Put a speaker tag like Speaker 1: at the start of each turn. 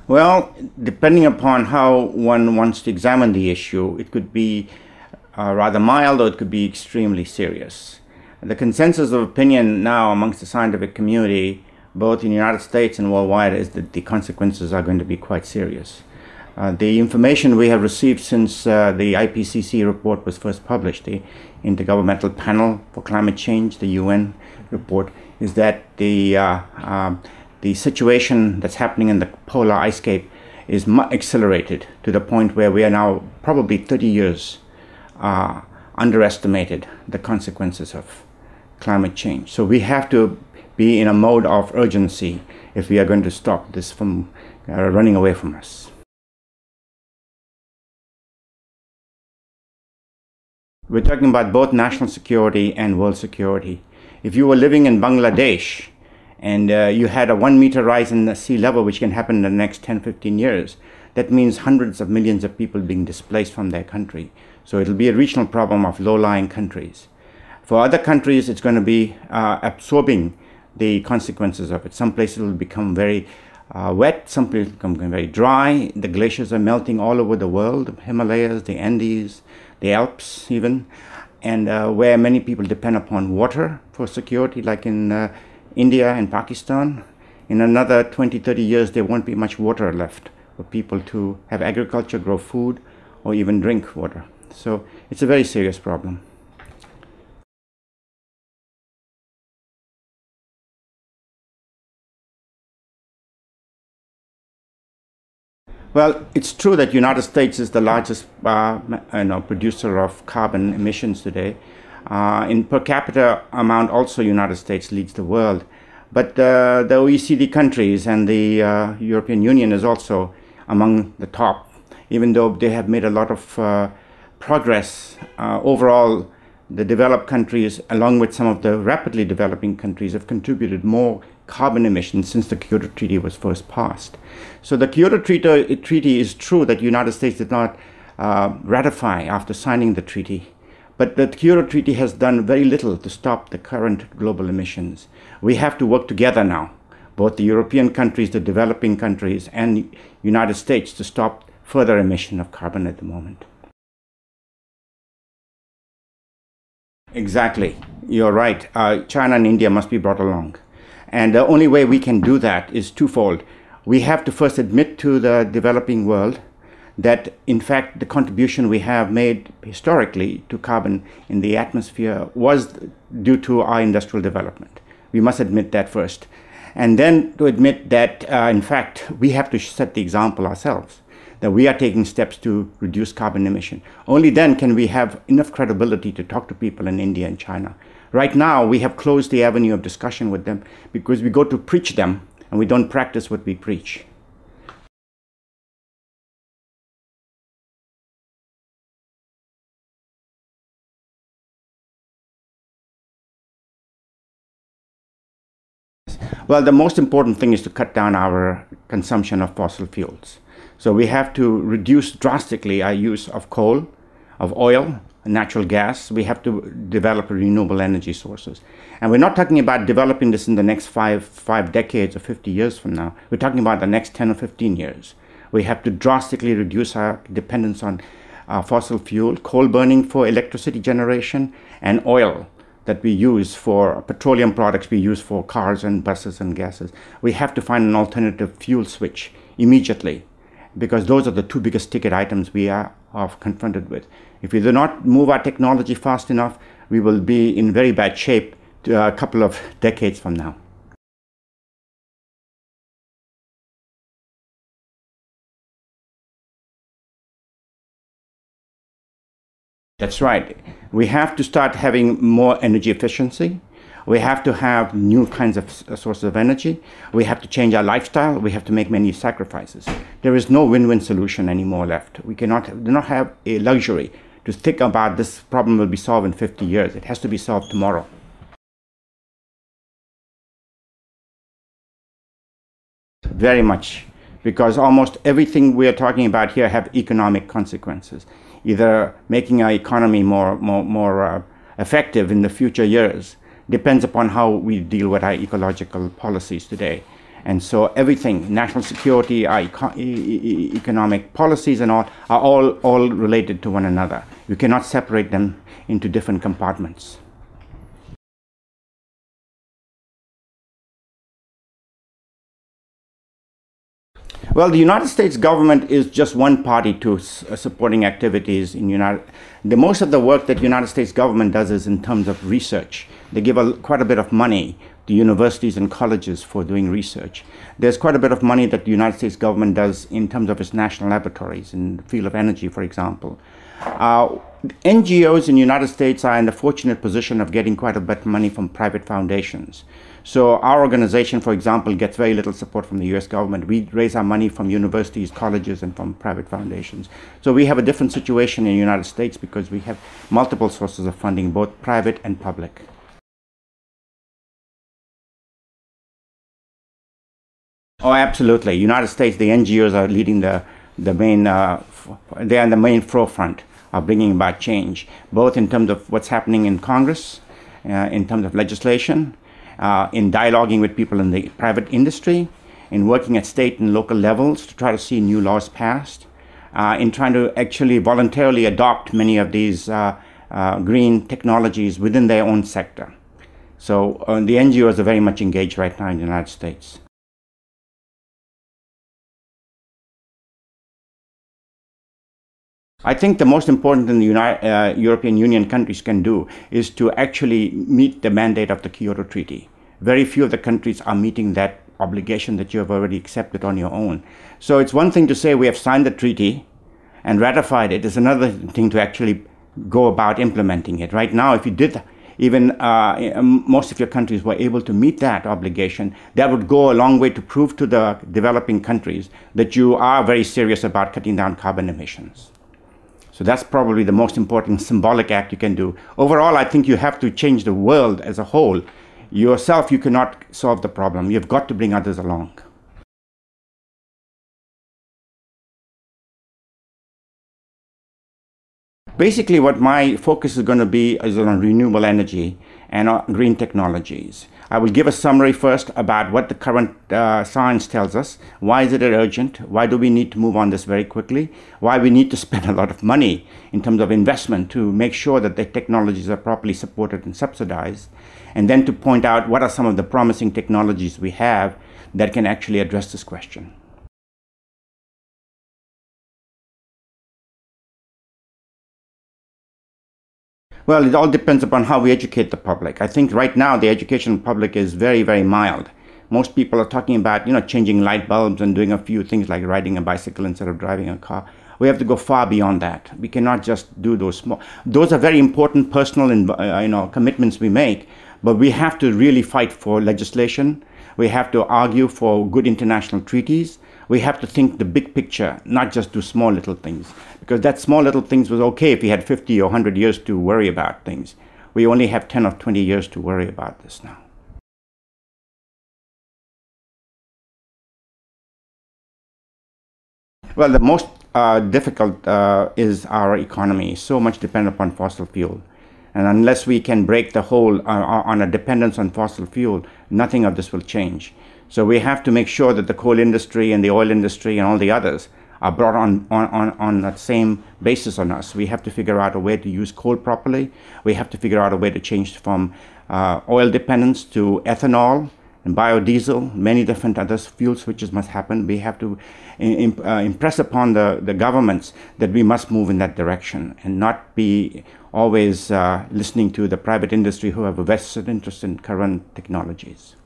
Speaker 1: Well, depending upon how one wants to examine the issue, it could be rather mild or it could be extremely serious. The consensus of opinion now amongst the scientific community, both in the United States and worldwide, is that the consequences are going to be quite serious. The information we have received since the IPCC report was first published, the Intergovernmental Panel for Climate Change, the UN report, is that the situation that's happening in the polar ice cape is accelerated to the point where we are now probably 30 years underestimated the consequences of climate change. So we have to be in a mode of urgency if we are going to stop this from running away from us. We're talking about both national security and world security. If you were living in Bangladesh and you had a 1 meter rise in the sea level, which can happen in the next 10-15 years, that means hundreds of millions of people being displaced from their country. So it'll be a regional problem of low-lying countries. For other countries, it's going to be absorbing the consequences of it. Some places will become very wet, some places will become very dry. The glaciers are melting all over the world, the Himalayas, the Andes, the Alps even, and where many people depend upon water for security, like in India and Pakistan. In another 20-30 years, there won't be much water left for people to have agriculture, grow food, or even drink water. So it's a very serious problem. Well, it's true that the United States is the largest producer of carbon emissions today. In per capita amount, also United States leads the world. But the OECD countries and the European Union is also among the top, even though they have made a lot of progress. Overall, the developed countries, along with some of the rapidly developing countries, have contributed more carbon emissions since the Kyoto Treaty was first passed. So the Kyoto Treaty is true that the United States did not ratify after signing the treaty, but the Kyoto Treaty has done very little to stop the current global emissions. We have to work together now, both the European countries, the developing countries, and the United States, to stop further emission of carbon at the moment. Exactly, you're right. China and India must be brought along. And the only way we can do that is twofold. We have to first admit to the developing world that, in fact, the contribution we have made historically to carbon in the atmosphere was due to our industrial development. We must admit that first. And then to admit that, in fact, we have to set the example ourselves, that we are taking steps to reduce carbon emission. Only then can we have enough credibility to talk to people in India and China. Right now, we have closed the avenue of discussion with them because we go to preach them and we don't practice what we preach. Well, the most important thing is to cut down our consumption of fossil fuels. So we have to reduce drastically our use of coal, of oil, natural gas. We have to develop renewable energy sources. And we're not talking about developing this in the next five decades or 50 years from now. We're talking about the next 10 or 15 years. We have to drastically reduce our dependence on fossil fuel, coal burning for electricity generation, and oil that we use for petroleum products we use for cars and buses and gases. We have to find an alternative fuel switch immediately, because those are the two biggest ticket items we are confronted with. If we do not move our technology fast enough, we will be in very bad shape a couple of decades from now. That's right. We have to start having more energy efficiency. We have to have new kinds of sources of energy. We have to change our lifestyle. We have to make many sacrifices. There is no win-win solution anymore left. We do not have a luxury to think about this problem will be solved in 50 years. It has to be solved tomorrow. Very much, because almost everything we are talking about here have economic consequences. Either making our economy more effective in the future years depends upon how we deal with our ecological policies today. And so everything, national security, our economic policies and all, are all related to one another. You cannot separate them into different compartments. Well, the United States government is just one party to supporting activities in most of the work that the United States government does is in terms of research. They give quite a bit of money to universities and colleges for doing research. There's quite a bit of money that the United States government does in terms of its national laboratories in the field of energy, for example. NGOs in the United States are in the fortunate position of getting quite a bit of money from private foundations. So our organization, for example, gets very little support from the US government. We raise our money from universities, colleges, and from private foundations. So we have a different situation in the United States because we have multiple sources of funding, both private and public. Oh, absolutely. United States, the NGOs are leading they are in the main forefront of bringing about change, both in terms of what's happening in Congress, in terms of legislation, in dialoguing with people in the private industry, in working at state and local levels to try to see new laws passed, in trying to actually voluntarily adopt many of these green technologies within their own sector. So the NGOs are very much engaged right now in the United States. I think the most important thing the European Union countries can do is to actually meet the mandate of the Kyoto Treaty. Very few of the countries are meeting that obligation that you have already accepted on your own. So it's one thing to say we have signed the treaty and ratified it. It's another thing to actually go about implementing it. Right now, if you did, even most of your countries were able to meet that obligation, that would go a long way to prove to the developing countries that you are very serious about cutting down carbon emissions. So that's probably the most important symbolic act you can do. Overall, I think you have to change the world as a whole. Yourself, you cannot solve the problem. You've got to bring others along. Basically, what my focus is going to be is on renewable energy and green technologies. I will give a summary first about what the current science tells us. Why is it urgent? Why do we need to move on this very quickly? Why we need to spend a lot of money in terms of investment to make sure that the technologies are properly supported and subsidized. And then to point out what are some of the promising technologies we have that can actually address this question. Well, it all depends upon how we educate the public. I think right now the education of the public is very, very mild. Most people are talking about, changing light bulbs and doing a few things like riding a bicycle instead of driving a car. We have to go far beyond that. We cannot just do those small. Those are very important personal, commitments we make. But we have to really fight for legislation. We have to argue for good international treaties. We have to think the big picture, not just do small little things. Because that small little things was okay if we had 50 or 100 years to worry about things. We only have 10 or 20 years to worry about this now. Well, the most difficult is our economy. So much dependent upon fossil fuel. And unless we can break the hold on a dependence on fossil fuel, nothing of this will change. So we have to make sure that the coal industry and the oil industry and all the others are brought on that same basis on us. We have to figure out a way to use coal properly. We have to figure out a way to change from oil dependence to ethanol and biodiesel, many different other fuel switches must happen. We have to impress upon the governments that we must move in that direction and not be always listening to the private industry who have a vested interest in current technologies.